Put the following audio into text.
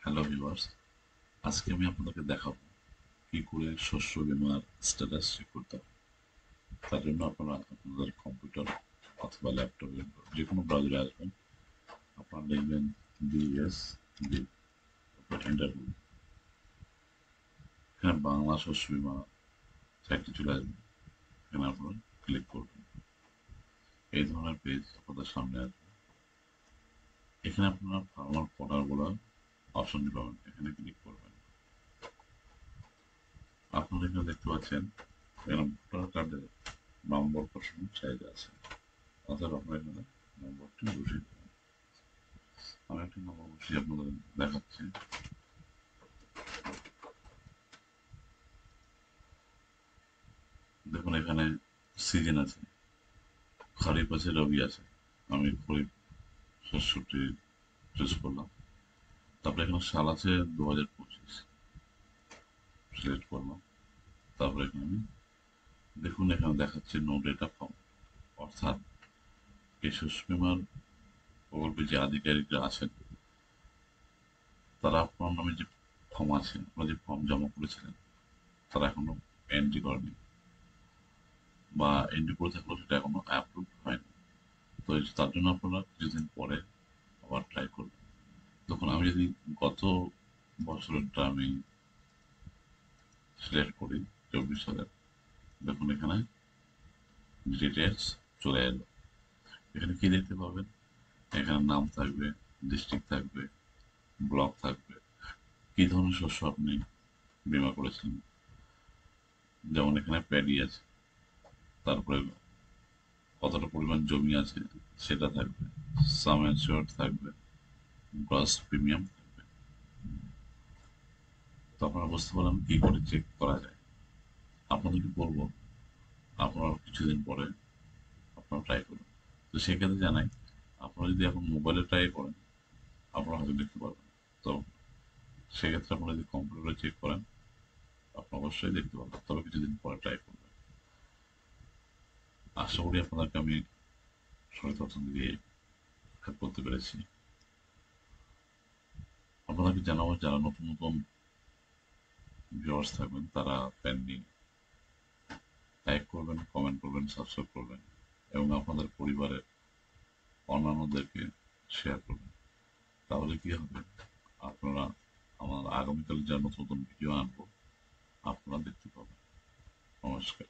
Hello viewers, আজকে আমি আপনাদেরকে দেখাবো কি করে শস্য বীমার স্ট্যাটাস চেক করতে হবে। তার জন্য আপনারা আপনাদের কম্পিউটার অথবা ল্যাপটপের যে কোনো ব্রাউজারে আসবেন, আপনারা লিখবেন BSB, এন্টার করবেন। এখানে বাংলা শস্য বীমা সাইটটি চলে আসবে, এখানে আপনারা ক্লিক করবেন। এই ধরনের পেজ আপনাদের সামনে আসবে। এখানে আপনারা ফার্মার পোর্টাল বলার অপশনটি পাবেন, এখানে ক্লিক করবেন। আপনারা এখানে দেখতে পাচ্ছেন এখানে ভোটার কার্ডের নম্বর বসানোর জায়গা আছে, অর্থাৎ আপনার এখানে নম্বরটি বসিয়ে দেবেন। আমি একটি নম্বর বসিয়ে আপনাদের দেখাচ্ছি। দেখুন এখানে সিজন আছে, খরিফ আছে, রবি আছে। আমি খরিফ শস্যটি চুজ করলাম। তারপরে এখানে সাল আছে 2025, সিলেক্ট করলাম। তারপরে এখানে আমি দেখুন এখানে দেখাচ্ছে নো ডেটা ফর্ম, অর্থাৎ এই শস্য বীমার প্রকল্পে যে আধিকারিকরা আছেন তারা আপনার নামে যে ফর্ম আছে, আপনারা যে ফর্ম জমা করেছিলেন, তারা এখনো এন্ট্রি করেনি, বা এন্ট্রি করে থাকলেও সেটা এখনো অ্যাপ্রুভ হয়নি। তো তার জন্য আপনারা কিছুদিন পরে আবার ট্রাই করবেন। তখন আমি যদি গত বছরেরটা আমি সিলেক্ট করি, 24 সালের, দেখুন এখানে ডিটেলস চলে এলো। এখানে কি দেখতে পাবেন, এখানে নাম থাকবে, ডিস্ট্রিক্ট থাকবে, ব্লক থাকবে, কি ধরনের শস্য আপনি বীমা করেছিলেন। যেমন এখানে প্যাডি আছে, তারপরে কতটা পরিমাণ জমি আছে সেটা থাকবে, সাম অ্যাসিওর্ড থাকবে, গ্রস প্রিমিয়াম থাকবে। তো আপনারা বুঝতে পারলেন কি করে চেক করা যায়। আপনাদেরকে বলবো আপনারা কিছুদিন পরে আপনারা ট্রাই করুন। তো সেক্ষেত্রে জানাই, আপনারা যদি এখন মোবাইলে ট্রাই করেন আপনারা হয়তো দেখতে পারবেন। তো সেক্ষেত্রে আপনারা যদি কম্পিউটারে চেক করেন আপনারা অবশ্যই দেখতে পারবেন, তবে কিছুদিন পরে ট্রাই করবেন। আশা করি আপনাদেরকে আমি সঠিক তথ্য দিয়ে হেল্প করতে পেরেছি। আপনাদেরকে জানাবো যারা নতুন নতুন ভিউয়ার্স থাকবেন তারা পেন্ডিং লাইক করবেন, কমেন্ট করবেন, সাবস্ক্রাইব করবেন এবং আপনাদের পরিবারের অন্যান্যদেরকে শেয়ার করবেন। তাহলে কি হবে, আপনারা আমার আগামীকাল যা নতুন নতুন ভিডিও আনবো আপনারা দেখতে পাবেন। নমস্কার।